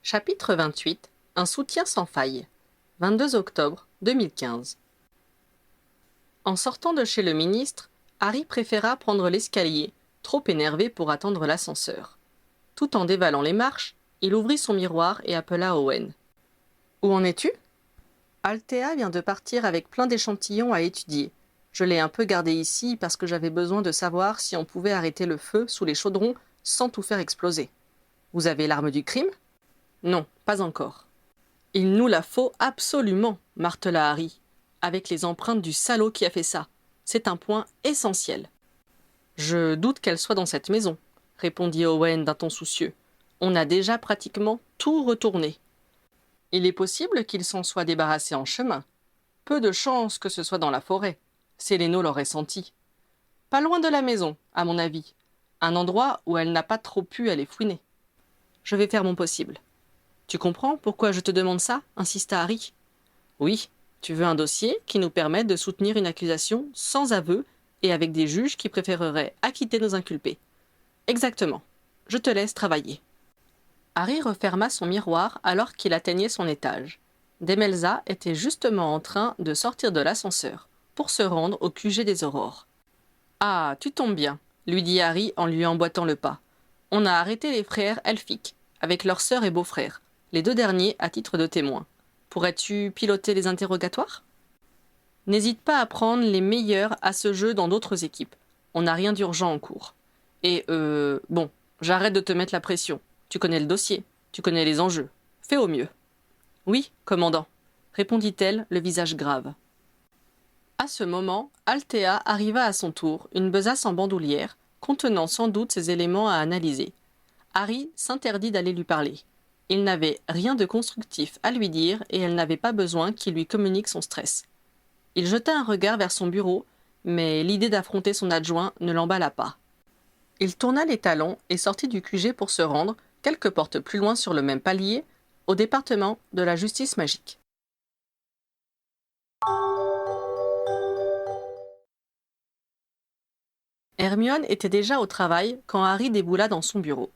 Chapitre 28. Un soutien sans faille. 22 octobre 2015. En sortant de chez le ministre, Harry préféra prendre l'escalier, trop énervé pour attendre l'ascenseur. Tout en dévalant les marches, il ouvrit son miroir et appela Owen. « Où en es-tu » ? « Althea vient de partir avec plein d'échantillons à étudier. Je l'ai un peu gardé ici parce que j'avais besoin de savoir si on pouvait arrêter le feu sous les chaudrons sans tout faire exploser. Vous avez l'arme du crime ? Non, pas encore. Il nous la faut absolument, martela Harry, avec les empreintes du salaud qui a fait ça. C'est un point essentiel. Je doute qu'elle soit dans cette maison, répondit Owen d'un ton soucieux. On a déjà pratiquement tout retourné. Il est possible qu'il s'en soit débarrassé en chemin. Peu de chance que ce soit dans la forêt. Céléno l'aurait senti. Pas loin de la maison, à mon avis. Un endroit où elle n'a pas trop pu aller fouiner. Je vais faire mon possible. Tu comprends pourquoi je te demande ça ? Insista Harry. Oui, tu veux un dossier qui nous permette de soutenir une accusation sans aveu et avec des juges qui préféreraient acquitter nos inculpés. Exactement. Je te laisse travailler. Harry referma son miroir alors qu'il atteignait son étage. Demelza était justement en train de sortir de l'ascenseur pour se rendre au QG des Aurores. « Ah, tu tombes bien », lui dit Harry en lui emboîtant le pas. « On a arrêté les frères Elphick, avec leur sœur et beau-frère, les deux derniers à titre de témoins. Pourrais-tu piloter les interrogatoires ? N'hésite pas à prendre les meilleurs à ce jeu dans d'autres équipes. On n'a rien d'urgent en cours. Et bon, j'arrête de te mettre la pression. Tu connais le dossier, tu connais les enjeux. Fais au mieux. »« Oui, commandant, » répondit-elle, le visage grave. À ce moment, Althea arriva à son tour, une besace en bandoulière, contenant sans doute ses éléments à analyser. Harry s'interdit d'aller lui parler. Il n'avait rien de constructif à lui dire et elle n'avait pas besoin qu'il lui communique son stress. Il jeta un regard vers son bureau, mais l'idée d'affronter son adjoint ne l'emballa pas. Il tourna les talons et sortit du QG pour se rendre, quelques portes plus loin sur le même palier, au département de la justice magique. Hermione était déjà au travail quand Harry déboula dans son bureau.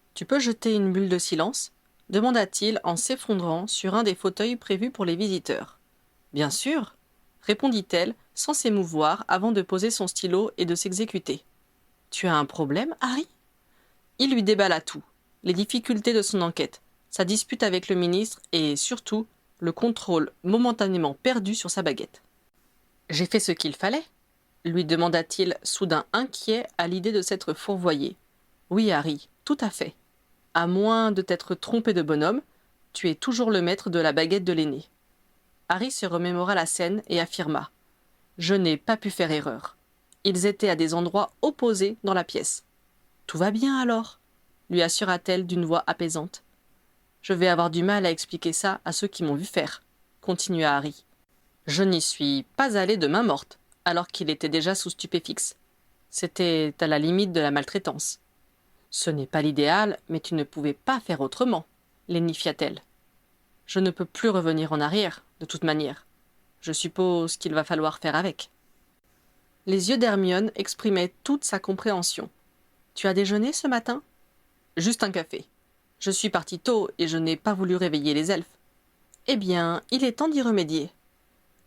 « Tu peux jeter une bulle de silence ?» demanda-t-il en s'effondrant sur un des fauteuils prévus pour les visiteurs. « Bien sûr !» répondit-elle sans s'émouvoir avant de poser son stylo et de s'exécuter. « Tu as un problème, Harry ?» Il lui déballa tout, les difficultés de son enquête, sa dispute avec le ministre et, surtout, le contrôle momentanément perdu sur sa baguette. « J'ai fait ce qu'il fallait ?» lui demanda-t-il, soudain inquiet à l'idée de s'être fourvoyé. « Oui, Harry, tout à fait. À moins de t'être trompé de bonhomme, tu es toujours le maître de la baguette de l'aîné. » Harry se remémora la scène et affirma. « Je n'ai pas pu faire erreur. Ils étaient à des endroits opposés dans la pièce. »« Tout va bien alors ?» lui assura-t-elle d'une voix apaisante. « Je vais avoir du mal à expliquer ça à ceux qui m'ont vu faire, » continua Harry. « Je n'y suis pas allé de main morte, alors qu'il était déjà sous stupéfixe. C'était à la limite de la maltraitance. »« Ce n'est pas l'idéal, mais tu ne pouvais pas faire autrement, » lénifia-t-elle. « Je ne peux plus revenir en arrière, de toute manière. Je suppose qu'il va falloir faire avec. » Les yeux d'Hermione exprimaient toute sa compréhension. « Tu as déjeuné ce matin ?»« Juste un café. Je suis partie tôt et je n'ai pas voulu réveiller les elfes. »« Eh bien, il est temps d'y remédier. »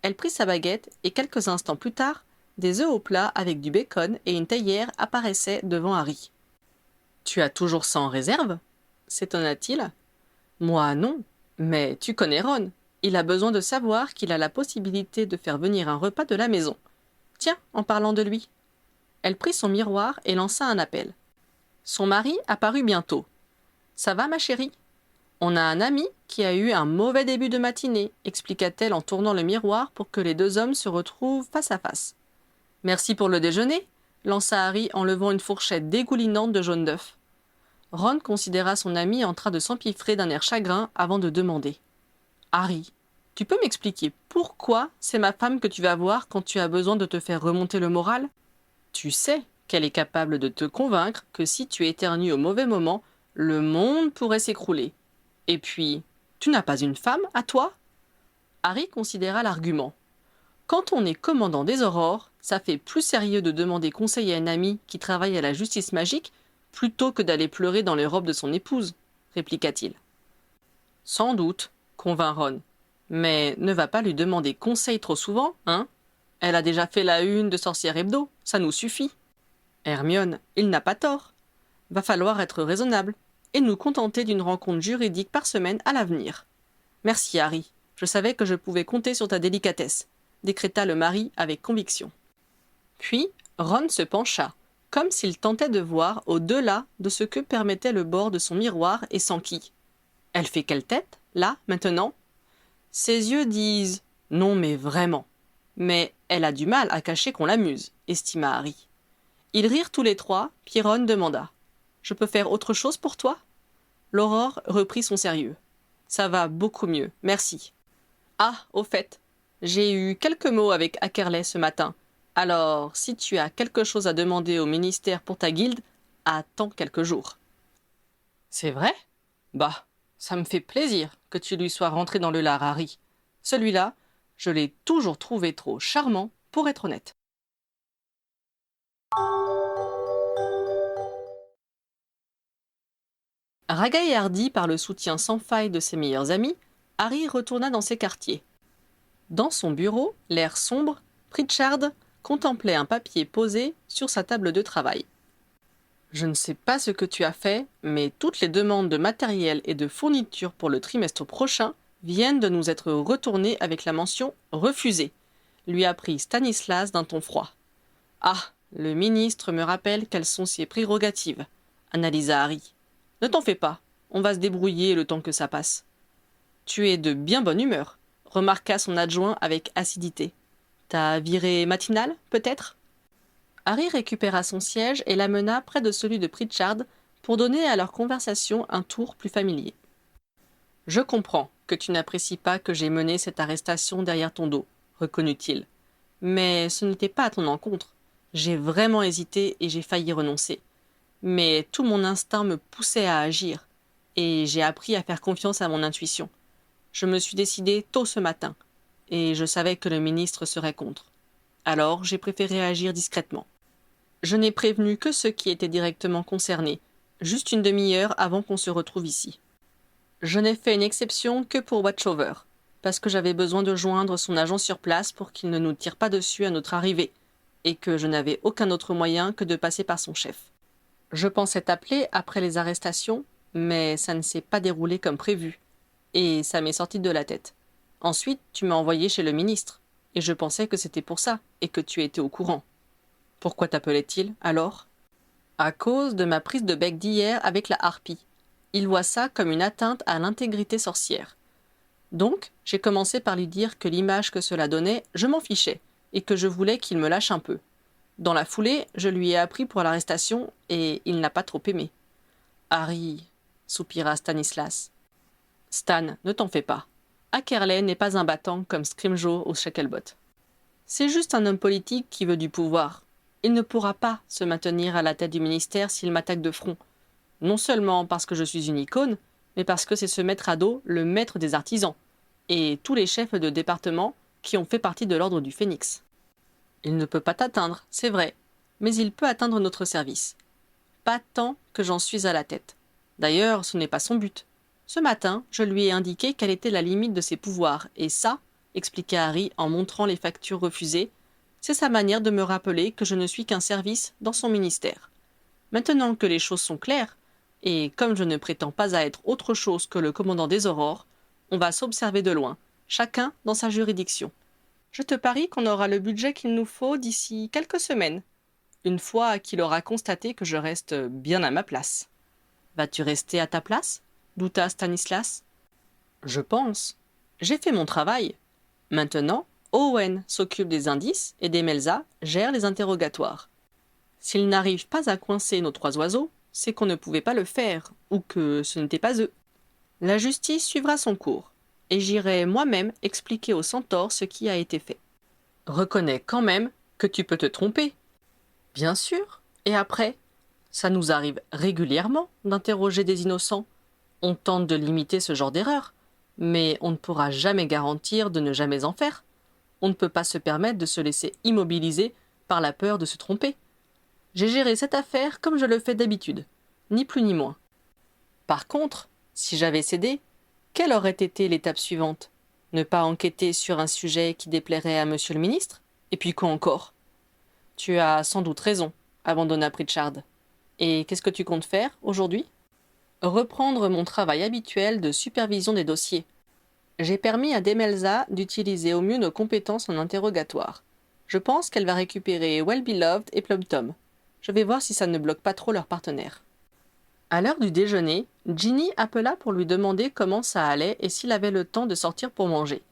Elle prit sa baguette et quelques instants plus tard, des œufs au plat avec du bacon et une théière apparaissaient devant Harry. « Tu as toujours ça en réserve ?» s'étonna-t-il. « Moi, non. Mais tu connais Ron. Il a besoin de savoir qu'il a la possibilité de faire venir un repas de la maison. Tiens, en parlant de lui. » Elle prit son miroir et lança un appel. Son mari apparut bientôt. « Ça va, ma chérie ? On a un ami qui a eu un mauvais début de matinée, » expliqua-t-elle en tournant le miroir pour que les deux hommes se retrouvent face à face. « Merci pour le déjeuner » lança Harry en levant une fourchette dégoulinante de jaune d'œuf. Ron considéra son ami en train de s'empiffrer d'un air chagrin avant de demander. « Harry, tu peux m'expliquer pourquoi c'est ma femme que tu vas voir quand tu as besoin de te faire remonter le moral ? Tu sais qu'elle est capable de te convaincre que si tu éternues au mauvais moment, le monde pourrait s'écrouler. Et puis, tu n'as pas une femme, à toi ?» Harry considéra l'argument. Quand on est commandant des Aurores, ça fait plus sérieux de demander conseil à un ami qui travaille à la justice magique plutôt que d'aller pleurer dans les robes de son épouse, répliqua-t-il. Sans doute, convint Ron. Mais ne va pas lui demander conseil trop souvent, hein? Elle a déjà fait la une de Sorcière Hebdo, ça nous suffit. Hermione, il n'a pas tort. Va falloir être raisonnable et nous contenter d'une rencontre juridique par semaine à l'avenir. Merci, Harry. Je savais que je pouvais compter sur ta délicatesse, décréta le mari avec conviction. Puis, Ron se pencha, comme s'il tentait de voir au-delà de ce que permettait le bord de son miroir et s'enquit. Elle fait quelle tête, là, maintenant? Ses yeux disent « Non, mais vraiment ». Mais elle a du mal à cacher qu'on l'amuse, estima Harry. Ils rirent tous les trois, puis Ron demanda « Je peux faire autre chose pour toi ?» L'Aurore reprit son sérieux. « Ça va beaucoup mieux, merci. »« Ah, au fait, j'ai eu quelques mots avec Ackerley ce matin. Alors, si tu as quelque chose à demander au ministère pour ta guilde, attends quelques jours. »« C'est vrai ? Bah, ça me fait plaisir que tu lui sois rentré dans le lard, Harry. Celui-là, je l'ai toujours trouvé trop charmant pour être honnête. » Ragaillardi par le soutien sans faille de ses meilleurs amis, Harry retourna dans ses quartiers. Dans son bureau, l'air sombre, Pritchard contemplait un papier posé sur sa table de travail. « Je ne sais pas ce que tu as fait, mais toutes les demandes de matériel et de fourniture pour le trimestre prochain viennent de nous être retournées avec la mention « refusé », lui apprit Stanislas d'un ton froid. « Ah, le ministre me rappelle quelles sont ses prérogatives, » analysa Harry. « Ne t'en fais pas, on va se débrouiller le temps que ça passe. »« Tu es de bien bonne humeur, » remarqua son adjoint avec acidité. « Ta virée matinale, peut-être ?» Harry récupéra son siège et l'amena près de celui de Pritchard pour donner à leur conversation un tour plus familier. « Je comprends que tu n'apprécies pas que j'aie mené cette arrestation derrière ton dos, » reconnut-il. « Mais ce n'était pas à ton encontre. J'ai vraiment hésité et j'ai failli renoncer. Mais tout mon instinct me poussait à agir, et j'ai appris à faire confiance à mon intuition. Je me suis décidé tôt ce matin, et je savais que le ministre serait contre. Alors j'ai préféré agir discrètement. Je n'ai prévenu que ceux qui étaient directement concernés, juste une demi-heure avant qu'on se retrouve ici. Je n'ai fait une exception que pour Watchover, parce que j'avais besoin de joindre son agent sur place pour qu'il ne nous tire pas dessus à notre arrivée, et que je n'avais aucun autre moyen que de passer par son chef. Je pensais t'appeler après les arrestations, mais ça ne s'est pas déroulé comme prévu, et ça m'est sorti de la tête. Ensuite, tu m'as envoyé chez le ministre, et je pensais que c'était pour ça, et que tu étais au courant. Pourquoi t'appelait-il, alors ? À cause de ma prise de bec d'hier avec la harpie. Il voit ça comme une atteinte à l'intégrité sorcière. Donc, j'ai commencé par lui dire que l'image que cela donnait, je m'en fichais, et que je voulais qu'il me lâche un peu. Dans la foulée, je lui ai appris pour l'arrestation, et il n'a pas trop aimé. « Harry, » soupira Stanislas. « Stan, ne t'en fais pas. Ackerley n'est pas un battant comme Scrimgeour ou Shacklebolt. C'est juste un homme politique qui veut du pouvoir. Il ne pourra pas se maintenir à la tête du ministère s'il m'attaque de front. Non seulement parce que je suis une icône, mais parce que c'est se mettre à dos le maître des artisans, et tous les chefs de département qui ont fait partie de l'ordre du Phénix. Il ne peut pas t'atteindre, c'est vrai, mais il peut atteindre notre service. Pas tant que j'en suis à la tête. D'ailleurs, ce n'est pas son but. Ce matin, je lui ai indiqué quelle était la limite de ses pouvoirs, et ça, expliqua Harry en montrant les factures refusées, c'est sa manière de me rappeler que je ne suis qu'un service dans son ministère. Maintenant que les choses sont claires, et comme je ne prétends pas à être autre chose que le commandant des Aurores, on va s'observer de loin, chacun dans sa juridiction. Je te parie qu'on aura le budget qu'il nous faut d'ici quelques semaines, une fois qu'il aura constaté que je reste bien à ma place. Vas-tu rester à ta place ? Douta Stanislas. Je pense. J'ai fait mon travail. Maintenant, Owen s'occupe des indices et Demelza gère les interrogatoires. S'ils n'arrivent pas à coincer nos trois oiseaux, c'est qu'on ne pouvait pas le faire, ou que ce n'était pas eux. La justice suivra son cours, et j'irai moi-même expliquer aux centaures ce qui a été fait. Reconnais quand même que tu peux te tromper. Bien sûr, et après ? Ça nous arrive régulièrement d'interroger des innocents. On tente de limiter ce genre d'erreur, mais on ne pourra jamais garantir de ne jamais en faire. On ne peut pas se permettre de se laisser immobiliser par la peur de se tromper. J'ai géré cette affaire comme je le fais d'habitude, ni plus ni moins. Par contre, si j'avais cédé, Quelle aurait été l'étape suivante? Ne pas enquêter sur un sujet qui déplairait à monsieur le ministre? Et puis quoi encore? Tu as sans doute raison, abandonna Pritchard. Et qu'est-ce que tu comptes faire aujourd'hui? Reprendre mon travail habituel de supervision des dossiers. J'ai permis à Demelza d'utiliser au mieux nos compétences en interrogatoire. Je pense qu'elle va récupérer Well-Beloved et Plumptom. Je vais voir si ça ne bloque pas trop leur partenaire. À l'heure du déjeuner, Ginny appela pour lui demander comment ça allait et s'il avait le temps de sortir pour manger.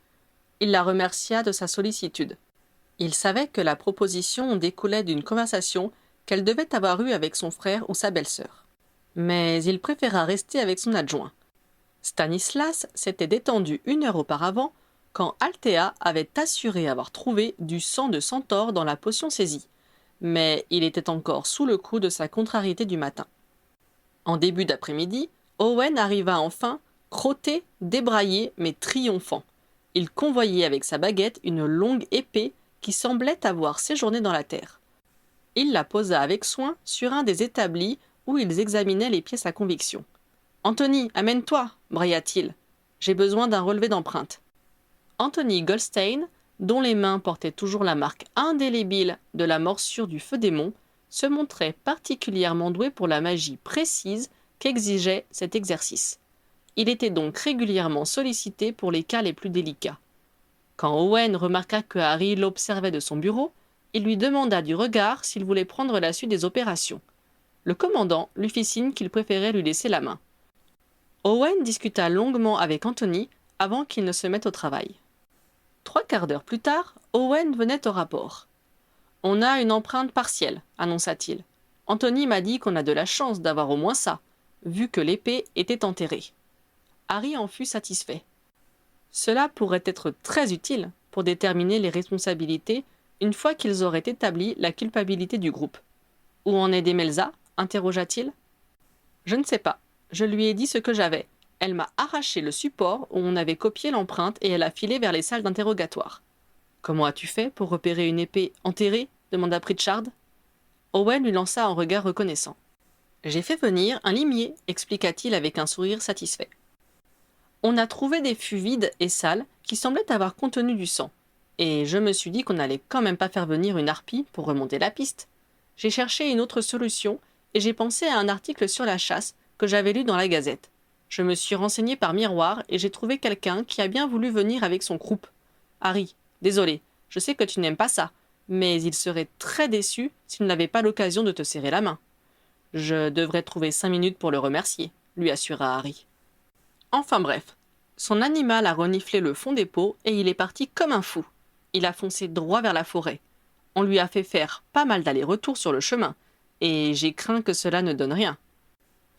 Il la remercia de sa sollicitude. Il savait que la proposition découlait d'une conversation qu'elle devait avoir eue avec son frère ou sa belle-sœur. Mais il préféra rester avec son adjoint. Stanislas s'était détendu 1 heure auparavant quand Althea avait assuré avoir trouvé du sang de centaure dans la potion saisie, mais il était encore sous le coup de sa contrariété du matin. En début d'après-midi, Owen arriva enfin, crotté, débraillé, mais triomphant. Il convoyait avec sa baguette une longue épée qui semblait avoir séjourné dans la terre. Il la posa avec soin sur un des établis où ils examinaient les pièces à conviction. « Anthony, amène-toi » brailla-t-il. « J'ai besoin d'un relevé d'empreinte. » Anthony Goldstein, dont les mains portaient toujours la marque indélébile de la morsure du feu démon, se montrait particulièrement doué pour la magie précise qu'exigeait cet exercice. Il était donc régulièrement sollicité pour les cas les plus délicats. Quand Owen remarqua que Harry l'observait de son bureau, il lui demanda du regard s'il voulait prendre la suite des opérations. Le commandant lui fit signe qu'il préférait lui laisser la main. Owen discuta longuement avec Anthony avant qu'il ne se mette au travail. 3/4 d'heure plus tard, Owen venait au rapport. « On a une empreinte partielle, annonça-t-il. Anthony m'a dit qu'on a de la chance d'avoir au moins ça, vu que l'épée était enterrée. » Harry en fut satisfait. Cela pourrait être très utile pour déterminer les responsabilités une fois qu'ils auraient établi la culpabilité du groupe. « Où en est Demelza » interrogea-t-il. « Je ne sais pas. Je lui ai dit ce que j'avais. Elle m'a arraché le support où on avait copié l'empreinte et elle a filé vers les salles d'interrogatoire. »« Comment as-tu fait pour repérer une épée enterrée » demanda Pritchard. Owen lui lança un regard reconnaissant. « J'ai fait venir un limier » expliqua-t-il avec un sourire satisfait. On a trouvé des fûts vides et sales qui semblaient avoir contenu du sang. Et je me suis dit qu'on n'allait quand même pas faire venir une harpie pour remonter la piste. J'ai cherché une autre solution et j'ai pensé à un article sur la chasse que j'avais lu dans la Gazette. Je me suis renseigné par miroir et j'ai trouvé quelqu'un qui a bien voulu venir avec son croupe. Harry, désolé, je sais que tu n'aimes pas ça, mais il serait très déçu s'il n'avait pas l'occasion de te serrer la main. Je devrais trouver 5 minutes pour le remercier, lui assura Harry. Enfin bref, son animal a reniflé le fond des pots et il est parti comme un fou. Il a foncé droit vers la forêt. On lui a fait faire pas mal d'allers-retours sur le chemin, et j'ai craint que cela ne donne rien.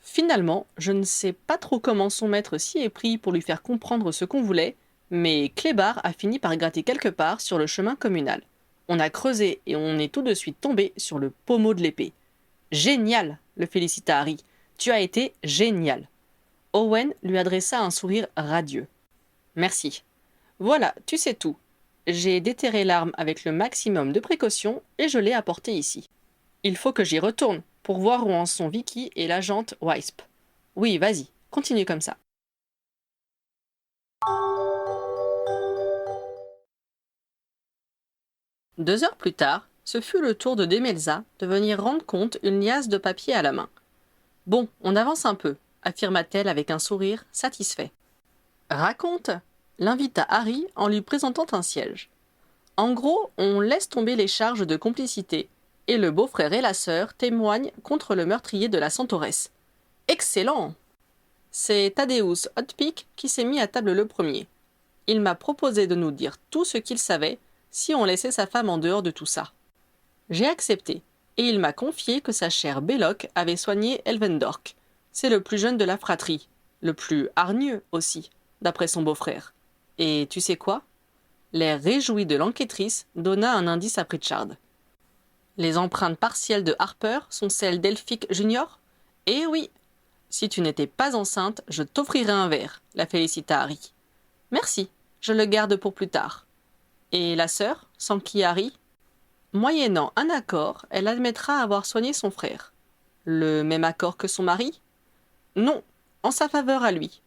Finalement, je ne sais pas trop comment son maître s'y est pris pour lui faire comprendre ce qu'on voulait, mais Clébar a fini par gratter quelque part sur le chemin communal. On a creusé et on est tout de suite tombé sur le pommeau de l'épée. « Génial !» le félicita Harry. « Tu as été génial !» Owen lui adressa un sourire radieux. « Merci. Voilà, tu sais tout. J'ai déterré l'arme avec le maximum de précaution et je l'ai apportée ici. Il faut que j'y retourne pour voir où en sont Vicky et l'agente Wisp. Oui, vas-y, continue comme ça. » 2 heures plus tard, ce fut le tour de Demelza de venir rendre compte une liasse de papier à la main. « Bon, on avance un peu, » affirma-t-elle avec un sourire satisfait. « Raconte » l'invita Harry en lui présentant un siège. « En gros, on laisse tomber les charges de complicité et le beau-frère et la sœur témoignent contre le meurtrier de la Centauresse. Excellent ! C'est Thaddeus Hotpick qui s'est mis à table le premier. Il m'a proposé de nous dire tout ce qu'il savait si on laissait sa femme en dehors de tout ça. J'ai accepté, et il m'a confié que sa chère Belloc avait soigné Elvendork. C'est le plus jeune de la fratrie, le plus hargneux aussi, d'après son beau-frère. Et tu sais quoi ? L'air réjoui de l'enquêtrice donna un indice à Pritchard. Les empreintes partielles de Harper sont celles d'Elphick Junior ? Eh oui ! Si tu n'étais pas enceinte, je t'offrirais un verre, la félicita Harry. Merci, je le garde pour plus tard. Et la sœur, sans qui Harry ? Moyennant un accord, elle admettra avoir soigné son frère. Le même accord que son mari ? Non, en sa faveur à lui.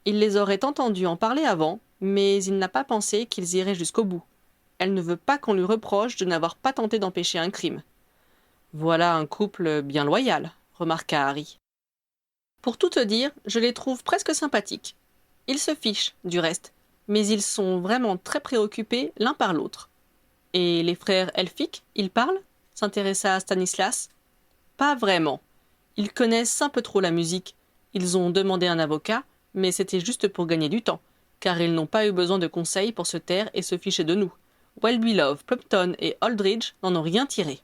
Il les aurait entendus en parler avant, mais il n'a pas pensé qu'ils iraient jusqu'au bout. Elle ne veut pas qu'on lui reproche de n'avoir pas tenté d'empêcher un crime. Voilà un couple bien loyal, remarqua Harry. Pour tout te dire, je les trouve presque sympathiques. Ils se fichent, du reste, mais ils sont vraiment très préoccupés l'un par l'autre. Et les frères Elphick, ils parlent s'intéressa Stanislas. Pas vraiment. Ils connaissent un peu trop la musique. Ils ont demandé un avocat, mais c'était juste pour gagner du temps, car ils n'ont pas eu besoin de conseils pour se taire et se ficher de nous. Welby Love, Plumpton et Aldridge n'en ont rien tiré.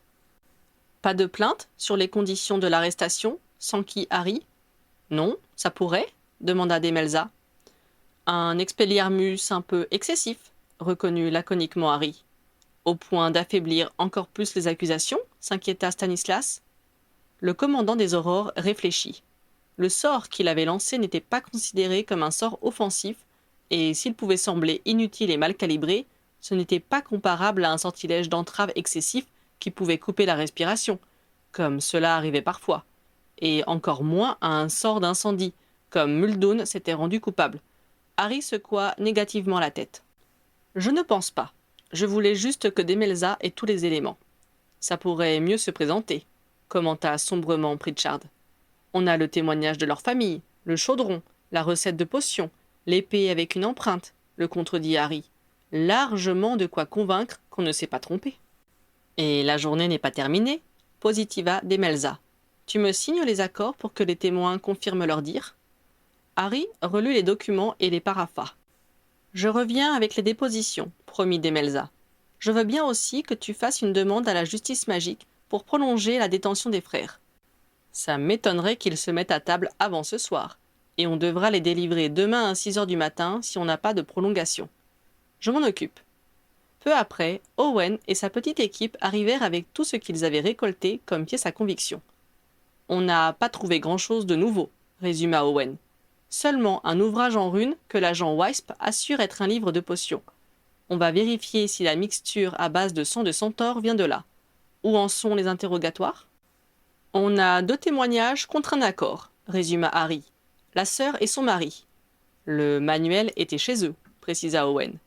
Pas de plainte sur les conditions de l'arrestation, s'enquit Harry. Non, ça pourrait, demanda Demelza. Un expelliarmus un peu excessif, reconnut laconiquement Harry. Au point d'affaiblir encore plus les accusations, s'inquiéta Stanislas. Le commandant des Aurores réfléchit. Le sort qu'il avait lancé n'était pas considéré comme un sort offensif, et s'il pouvait sembler inutile et mal calibré, ce n'était pas comparable à un sortilège d'entrave excessif qui pouvait couper la respiration, comme cela arrivait parfois, et encore moins à un sort d'incendie, comme Muldoon s'était rendu coupable. Harry secoua négativement la tête. « Je ne pense pas. Je voulais juste que Demelza ait tous les éléments. Ça pourrait mieux se présenter, commenta sombrement Pritchard. On a le témoignage de leur famille, le chaudron, la recette de potion, l'épée avec une empreinte, le contredit Harry. Largement de quoi convaincre qu'on ne s'est pas trompé. Et la journée n'est pas terminée, positiva Demelza. Tu me signes les accords pour que les témoins confirment leur dire. Harry relut les documents et les parapha. Je reviens avec les dépositions, promit Demelza. Je veux bien aussi que tu fasses une demande à la justice magique pour prolonger la détention des frères. Ça m'étonnerait qu'ils se mettent à table avant ce soir, et on devra les délivrer demain à 6 heures du matin si on n'a pas de prolongation. Je m'en occupe. Peu après, Owen et sa petite équipe arrivèrent avec tout ce qu'ils avaient récolté comme pièce à conviction. On n'a pas trouvé grand-chose de nouveau, résuma Owen. Seulement un ouvrage en runes que l'agent Wisp assure être un livre de potions. On va vérifier si la mixture à base de sang de centaure vient de là. Où en sont les interrogatoires? On a 2 témoignages contre un accord, résuma Harry. La sœur et son mari. Le manuel était chez eux, précisa Owen.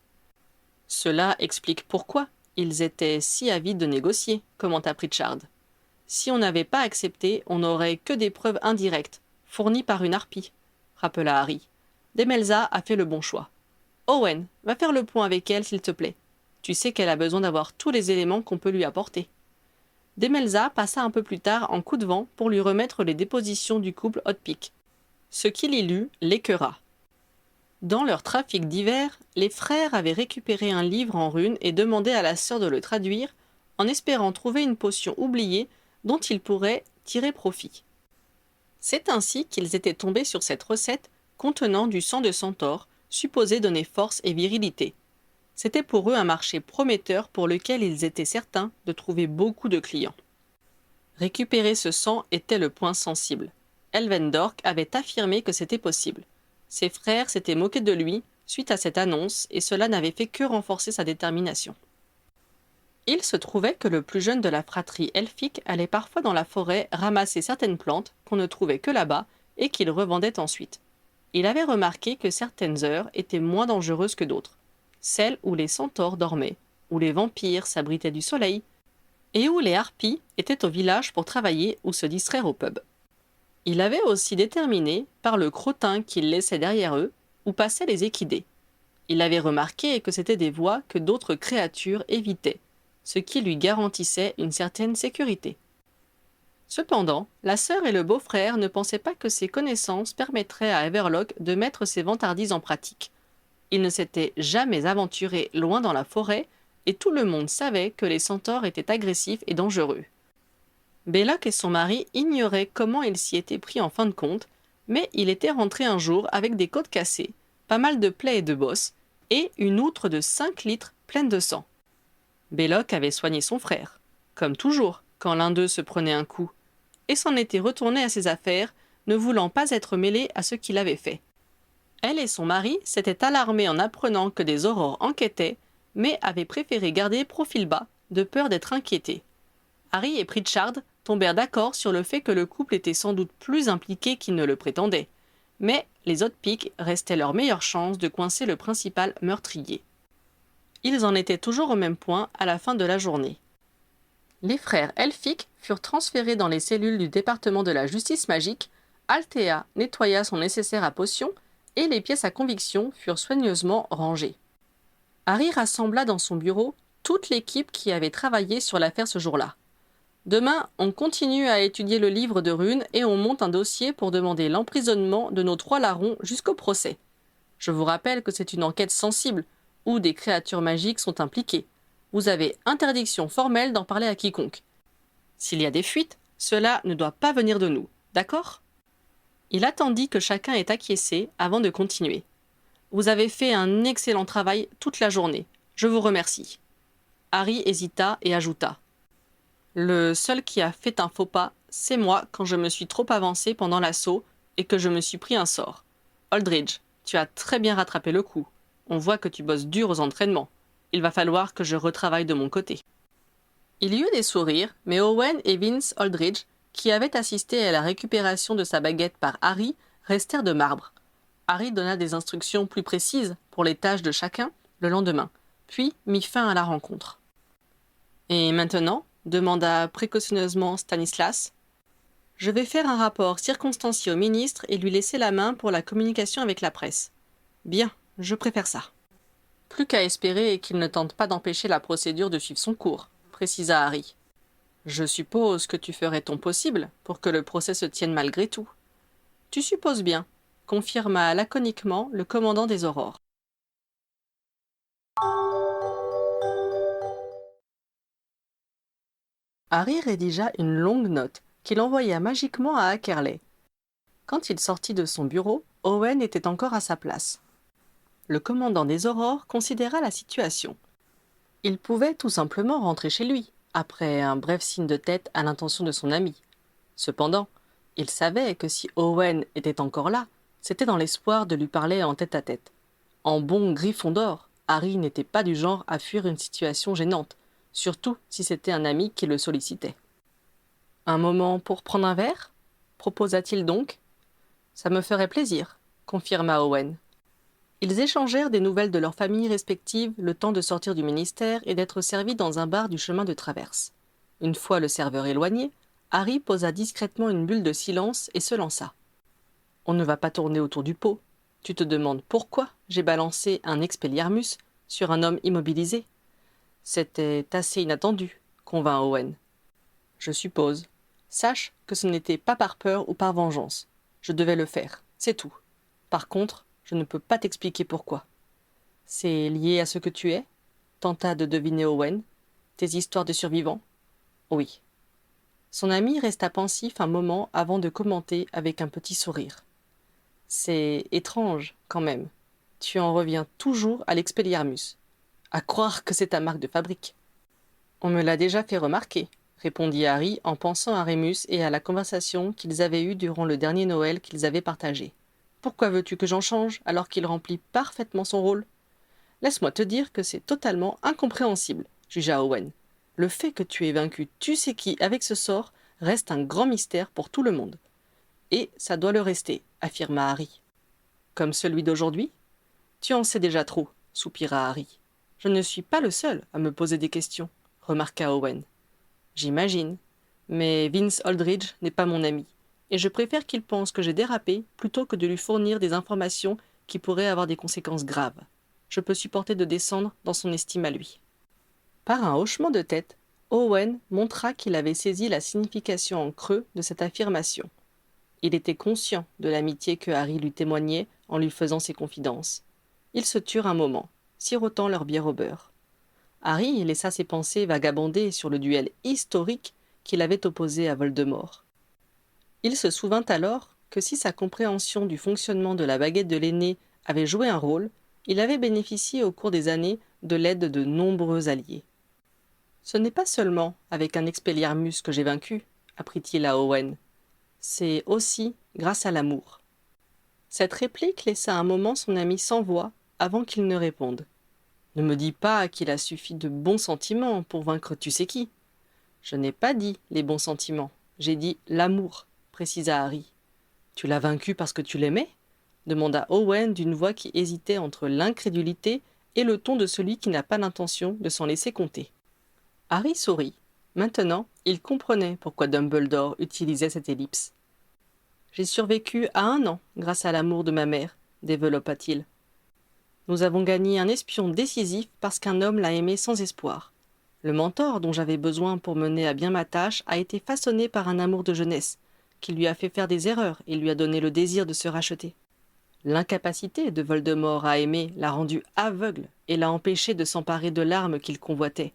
Cela explique pourquoi ils étaient si avides de négocier, commenta Pritchard. Si on n'avait pas accepté, on n'aurait que des preuves indirectes, fournies par une harpie, rappela Harry. Demelza a fait le bon choix. Owen, va faire le point avec elle, s'il te plaît. Tu sais qu'elle a besoin d'avoir tous les éléments qu'on peut lui apporter. Demelza passa un peu plus tard en coup de vent pour lui remettre les dépositions du couple Hotpick. Ce qu'il y lut l'écœura. Dans leur trafic divers, les frères avaient récupéré un livre en runes et demandé à la sœur de le traduire, en espérant trouver une potion oubliée dont ils pourraient tirer profit. C'est ainsi qu'ils étaient tombés sur cette recette contenant du sang de centaure, supposé donner force et virilité. C'était pour eux un marché prometteur pour lequel ils étaient certains de trouver beaucoup de clients. Récupérer ce sang était le point sensible. Elvendork avait affirmé que c'était possible. Ses frères s'étaient moqués de lui suite à cette annonce et cela n'avait fait que renforcer sa détermination. Il se trouvait que le plus jeune de la fratrie elfique allait parfois dans la forêt ramasser certaines plantes qu'on ne trouvait que là-bas et qu'il revendait ensuite. Il avait remarqué que certaines heures étaient moins dangereuses que d'autres, celles où les centaures dormaient, où les vampires s'abritaient du soleil et où les harpies étaient au village pour travailler ou se distraire au pub. Il avait aussi déterminé, par le crottin qu'ils laissaient derrière eux, où passaient les équidés. Il avait remarqué que c'étaient des voies que d'autres créatures évitaient, ce qui lui garantissait une certaine sécurité. Cependant, la sœur et le beau-frère ne pensaient pas que ces connaissances permettraient à Everlock de mettre ses vantardises en pratique. Il ne s'était jamais aventuré loin dans la forêt, et tout le monde savait que les centaures étaient agressifs et dangereux. Belloc et son mari ignoraient comment il s'y était pris en fin de compte, mais il était rentré un jour avec des côtes cassées, pas mal de plaies et de bosses, et une outre de 5 litres pleine de sang. Belloc avait soigné son frère, comme toujours quand l'un d'eux se prenait un coup, et s'en était retourné à ses affaires, ne voulant pas être mêlé à ce qu'il avait fait. Elle et son mari s'étaient alarmés en apprenant que des aurores enquêtaient, mais avaient préféré garder profil bas, de peur d'être inquiétés. Harry et Pritchard tombèrent d'accord sur le fait que le couple était sans doute plus impliqué qu'il ne le prétendait. Mais les autres pics restaient leur meilleure chance de coincer le principal meurtrier. Ils en étaient toujours au même point à la fin de la journée. Les frères Elphick furent transférés dans les cellules du département de la justice magique, Althea nettoya son nécessaire à potions, et les pièces à conviction furent soigneusement rangées. Harry rassembla dans son bureau toute l'équipe qui avait travaillé sur l'affaire ce jour-là. Demain, on continue à étudier le livre de runes et on monte un dossier pour demander l'emprisonnement de nos 3 larrons jusqu'au procès. Je vous rappelle que c'est une enquête sensible, où des créatures magiques sont impliquées. Vous avez interdiction formelle d'en parler à quiconque. S'il y a des fuites, cela ne doit pas venir de nous, d'accord ? Il attendit que chacun ait acquiescé avant de continuer. Vous avez fait un excellent travail toute la journée. Je vous remercie. Harry hésita et ajouta. Le seul qui a fait un faux pas, c'est moi quand je me suis trop avancé pendant l'assaut et que je me suis pris un sort. Aldridge, tu as très bien rattrapé le coup. On voit que tu bosses dur aux entraînements. Il va falloir que je retravaille de mon côté. Il y eut des sourires, mais Owen et Vince Aldridge, qui avaient assisté à la récupération de sa baguette par Harry, restèrent de marbre. Harry donna des instructions plus précises pour les tâches de chacun le lendemain, puis mit fin à la rencontre. « Et maintenant ?» demanda précautionneusement Stanislas. « Je vais faire un rapport circonstancié au ministre et lui laisser la main pour la communication avec la presse. »« Bien, je préfère ça. » « Plus qu'à espérer qu'il ne tente pas d'empêcher la procédure de suivre son cours, précisa Harry. « Je suppose que tu ferais ton possible pour que le procès se tienne malgré tout. »« Tu supposes bien, » confirma laconiquement le commandant des Aurores. Harry rédigea une longue note qu'il envoya magiquement à Ackerley. Quand il sortit de son bureau, Owen était encore à sa place. Le commandant des Aurores considéra la situation. Il pouvait tout simplement rentrer chez lui, après un bref signe de tête à l'intention de son ami. Cependant, il savait que si Owen était encore là, c'était dans l'espoir de lui parler en tête-à-tête. En bon Gryffondor, Harry n'était pas du genre à fuir une situation gênante, surtout si c'était un ami qui le sollicitait. « Un moment pour prendre un verre ?» proposa-t-il donc. « Ça me ferait plaisir », confirma Owen. Ils échangèrent des nouvelles de leurs familles respectives le temps de sortir du ministère et d'être servis dans un bar du chemin de traverse. Une fois le serveur éloigné, Harry posa discrètement une bulle de silence et se lança. « On ne va pas tourner autour du pot. Tu te demandes pourquoi j'ai balancé un Expelliarmus sur un homme immobilisé. C'était assez inattendu, convint Owen. Je suppose. Sache que ce n'était pas par peur ou par vengeance. Je devais le faire, c'est tout. Par contre, je ne peux pas t'expliquer pourquoi. C'est lié à ce que tu es ? Tenta de deviner Owen. Tes histoires de survivants ? Oui. Son ami resta pensif un moment avant de commenter avec un petit sourire. C'est étrange, quand même. Tu en reviens toujours à l'Expelliarmus. À croire que c'est ta marque de fabrique. On me l'a déjà fait remarquer, répondit Harry en pensant à Rémus et à la conversation qu'ils avaient eue durant le dernier Noël qu'ils avaient partagé. Pourquoi veux-tu que j'en change alors qu'il remplit parfaitement son rôle ? Laisse-moi te dire que c'est totalement incompréhensible, jugea Owen. Le fait que tu aies vaincu tu sais qui avec ce sort reste un grand mystère pour tout le monde. Et ça doit le rester, affirma Harry. Comme celui d'aujourd'hui ? Tu en sais déjà trop, soupira Harry. Je ne suis pas le seul à me poser des questions, remarqua Owen. J'imagine, mais Vince Aldridge n'est pas mon ami, et je préfère qu'il pense que j'ai dérapé plutôt que de lui fournir des informations qui pourraient avoir des conséquences graves. Je peux supporter de descendre dans son estime à lui. Par un hochement de tête, Owen montra qu'il avait saisi la signification en creux de cette affirmation. Il était conscient de l'amitié que Harry lui témoignait en lui faisant ses confidences. Ils se turent un moment, sirotant leur bière au beurre. Harry laissa ses pensées vagabonder sur le duel historique qu'il avait opposé à Voldemort. Il se souvint alors que si sa compréhension du fonctionnement de la baguette de l'aîné avait joué un rôle, il avait bénéficié au cours des années de l'aide de nombreux alliés. « Ce n'est pas seulement avec un Expelliarmus que j'ai vaincu, apprit-il à Owen. C'est aussi grâce à l'amour. » Cette réplique laissa un moment son ami sans voix avant qu'il ne réponde. « Ne me dis pas qu'il a suffi de bons sentiments pour vaincre tu sais qui. »« Je n'ai pas dit les bons sentiments, j'ai dit l'amour, » précisa Harry. « Tu l'as vaincu parce que tu l'aimais ? demanda Owen d'une voix qui hésitait entre l'incrédulité et le ton de celui qui n'a pas l'intention de s'en laisser compter. Harry sourit. Maintenant, il comprenait pourquoi Dumbledore utilisait cette ellipse. « J'ai survécu à 1 an grâce à l'amour de ma mère, développa-t-il. Nous avons gagné un espion décisif parce qu'un homme l'a aimé sans espoir. Le mentor dont j'avais besoin pour mener à bien ma tâche a été façonné par un amour de jeunesse, qui lui a fait faire des erreurs et lui a donné le désir de se racheter. L'incapacité de Voldemort à aimer l'a rendu aveugle et l'a empêché de s'emparer de l'arme qu'il convoitait.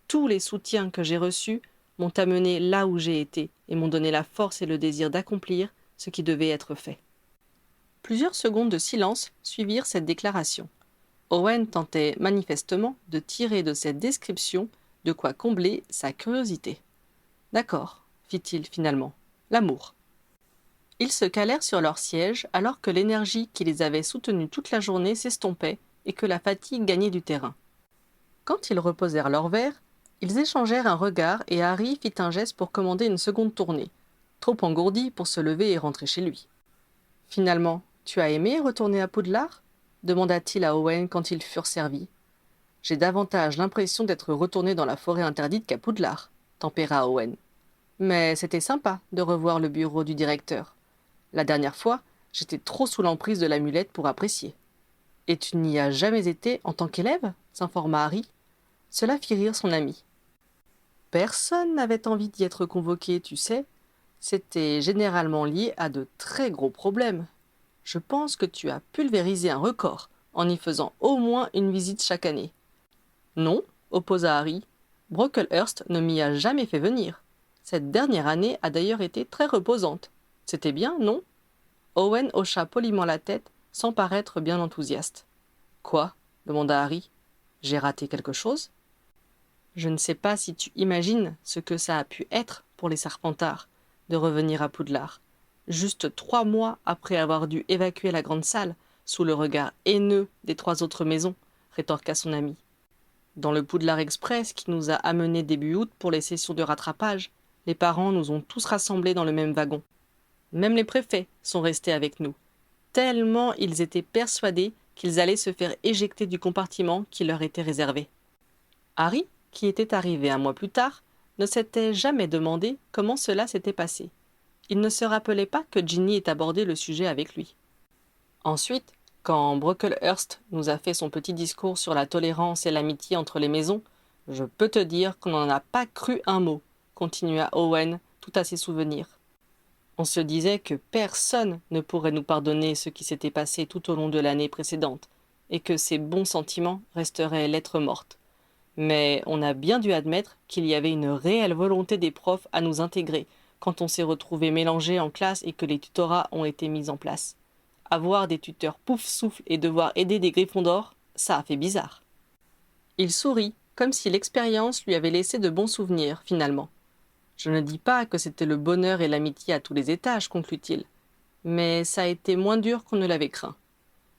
Tous les soutiens que j'ai reçus m'ont amené là où j'ai été et m'ont donné la force et le désir d'accomplir ce qui devait être fait. » Plusieurs secondes de silence suivirent cette déclaration. Owen tentait manifestement de tirer de cette description de quoi combler sa curiosité. « D'accord, fit-il finalement. L'amour. » Ils se calèrent sur leur siège alors que l'énergie qui les avait soutenus toute la journée s'estompait et que la fatigue gagnait du terrain. Quand ils reposèrent leur verre, ils échangèrent un regard et Harry fit un geste pour commander une seconde tournée, trop engourdi pour se lever et rentrer chez lui. « Finalement, tu as aimé retourner à Poudlard ?» demanda-t-il à Owen quand ils furent servis. « J'ai davantage l'impression d'être retourné dans la forêt interdite qu'à Poudlard, » tempéra Owen. « Mais c'était sympa de revoir le bureau du directeur. La dernière fois, j'étais trop sous l'emprise de l'amulette pour apprécier. »« Et tu n'y as jamais été en tant qu'élève ?» s'informa Harry. Cela fit rire son ami. « Personne n'avait envie d'y être convoqué, tu sais. C'était généralement lié à de très gros problèmes. Je pense que tu as pulvérisé un record en y faisant au moins une visite chaque année. »« Non, » opposa Harry. « Brocklehurst ne m'y a jamais fait venir. Cette dernière année a d'ailleurs été très reposante. C'était bien, non ?» Owen hocha poliment la tête sans paraître bien enthousiaste. « Quoi ?» demanda Harry. « J'ai raté quelque chose ?»« Je ne sais pas si tu imagines ce que ça a pu être pour les Serpentards de revenir à Poudlard. Juste 3 mois après avoir dû évacuer la grande salle, sous le regard haineux des 3 autres maisons, rétorqua son ami. Dans le Poudlard Express qui nous a amenés début août pour les sessions de rattrapage, les parents nous ont tous rassemblés dans le même wagon. Même les préfets sont restés avec nous, tellement ils étaient persuadés qu'ils allaient se faire éjecter du compartiment qui leur était réservé. Harry, qui était arrivé 1 mois plus tard, ne s'était jamais demandé comment cela s'était passé. Il ne se rappelait pas que Ginny ait abordé le sujet avec lui. Ensuite, quand Brocklehurst nous a fait son petit discours sur la tolérance et l'amitié entre les maisons, je peux te dire qu'on n'en a pas cru un mot, continua Owen, tout à ses souvenirs. On se disait que personne ne pourrait nous pardonner ce qui s'était passé tout au long de l'année précédente, et que ces bons sentiments resteraient lettre morte. Mais on a bien dû admettre qu'il y avait une réelle volonté des profs à nous intégrer, quand on s'est retrouvés mélangés en classe et que les tutorats ont été mis en place. Avoir des tuteurs pouf-souffle et devoir aider des Gryffondors, ça a fait bizarre. Il sourit, comme si l'expérience lui avait laissé de bons souvenirs, finalement. Je ne dis pas que c'était le bonheur et l'amitié à tous les étages, conclut-il, mais ça a été moins dur qu'on ne l'avait craint.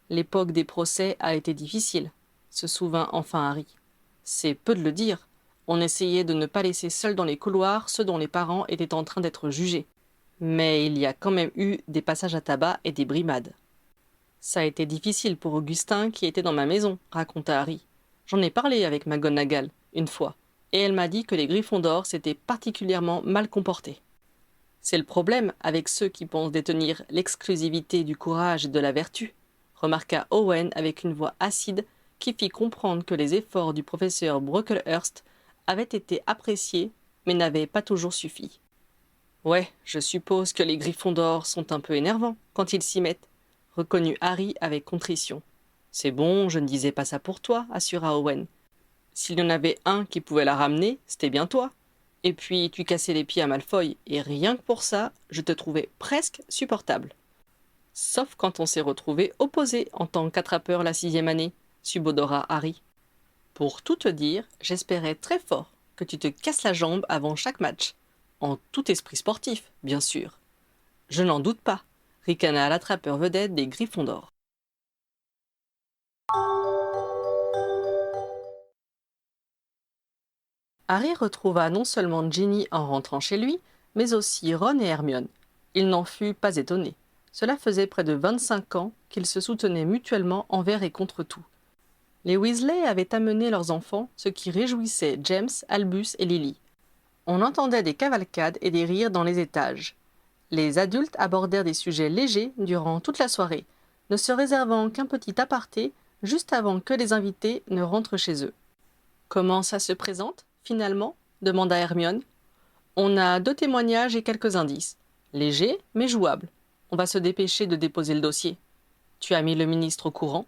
L'époque des procès a été difficile, se souvint enfin Harry. C'est peu de le dire. On essayait de ne pas laisser seuls dans les couloirs ceux dont les parents étaient en train d'être jugés. Mais il y a quand même eu des passages à tabac et des brimades. Ça a été difficile pour Augustin qui était dans ma maison, raconta Harry. J'en ai parlé avec McGonagall, une fois, et elle m'a dit que les Gryffondors s'étaient particulièrement mal comportés. C'est le problème avec ceux qui pensent détenir l'exclusivité du courage et de la vertu, remarqua Owen avec une voix acide qui fit comprendre que les efforts du professeur Brocklehurst avaient été appréciés, mais n'avaient pas toujours suffi. « Ouais, je suppose que les Gryffondors sont un peu énervants quand ils s'y mettent, » reconnut Harry avec contrition. « C'est bon, je ne disais pas ça pour toi, » assura Owen. « S'il y en avait un qui pouvait la ramener, c'était bien toi. Et puis tu cassais les pieds à Malfoy, et rien que pour ça, je te trouvais presque supportable. » « Sauf quand on s'est retrouvés opposés en tant qu'attrapeur la 6e année, » subodora Harry. « Pour tout te dire, j'espérais très fort que tu te casses la jambe avant chaque match. En tout esprit sportif, bien sûr. »« Je n'en doute pas, » ricana l'attrapeur vedette des Gryffondors. Harry retrouva non seulement Ginny en rentrant chez lui, mais aussi Ron et Hermione. Il n'en fut pas étonné. Cela faisait près de 25 ans qu'ils se soutenaient mutuellement envers et contre tout. Les Weasley avaient amené leurs enfants, ce qui réjouissait James, Albus et Lily. On entendait des cavalcades et des rires dans les étages. Les adultes abordèrent des sujets légers durant toute la soirée, ne se réservant qu'un petit aparté juste avant que les invités ne rentrent chez eux. « Comment ça se présente, finalement ?» demanda Hermione. « On a 2 témoignages et quelques indices. Légers, mais jouables. On va se dépêcher de déposer le dossier. Tu as mis le ministre au courant ?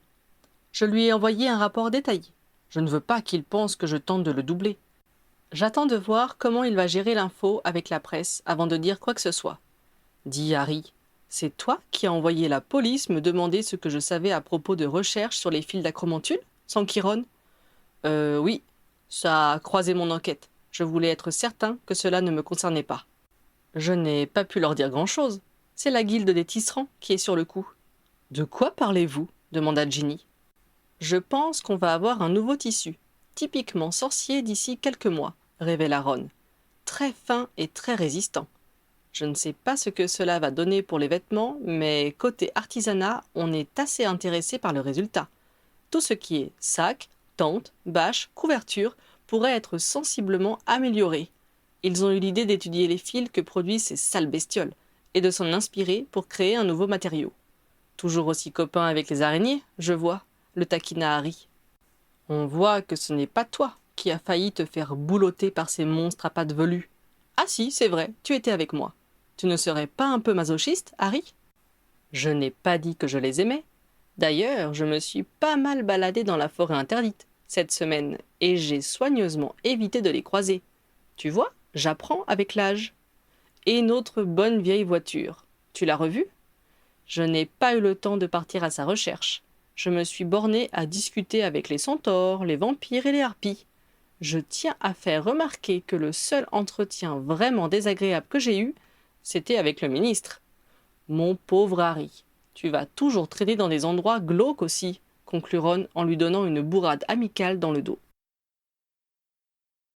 Je lui ai envoyé un rapport détaillé. Je ne veux pas qu'il pense que je tente de le doubler. J'attends de voir comment il va gérer l'info avec la presse avant de dire quoi que ce soit. » Dit Harry. « C'est toi qui as envoyé la police me demander ce que je savais à propos de recherches sur les fils d'acromantule, s'enquit Ron. Oui, ça a croisé mon enquête. Je voulais être certain que cela ne me concernait pas. » Je n'ai pas pu leur dire grand-chose. C'est la guilde des tisserands qui est sur le coup. « De quoi parlez-vous » demanda Ginny. « Je pense qu'on va avoir un nouveau tissu, typiquement sorcier d'ici quelques mois, révéla Ron. Très fin et très résistant. Je ne sais pas ce que cela va donner pour les vêtements, mais côté artisanat, on est assez intéressé par le résultat. Tout ce qui est sac, tente, bâche, couverture pourrait être sensiblement amélioré. Ils ont eu l'idée d'étudier les fils que produisent ces sales bestioles et de s'en inspirer pour créer un nouveau matériau. Toujours aussi copain avec les araignées, je vois, le taquina Harry. On voit que ce n'est pas toi qui as failli te faire boulotter par ces monstres à pattes velues. Ah si, c'est vrai, tu étais avec moi. Tu ne serais pas un peu masochiste, Harry ? Je n'ai pas dit que je les aimais. D'ailleurs, je me suis pas mal baladé dans la forêt interdite cette semaine et j'ai soigneusement évité de les croiser. Tu vois, j'apprends avec l'âge. Et notre bonne vieille voiture, tu l'as revue ? Je n'ai pas eu le temps de partir à sa recherche. Je me suis borné à discuter avec les centaures, les vampires et les harpies. Je tiens à faire remarquer que le seul entretien vraiment désagréable que j'ai eu, c'était avec le ministre. Mon pauvre Harry, tu vas toujours traîner dans des endroits glauques aussi, conclut Ron en lui donnant une bourrade amicale dans le dos.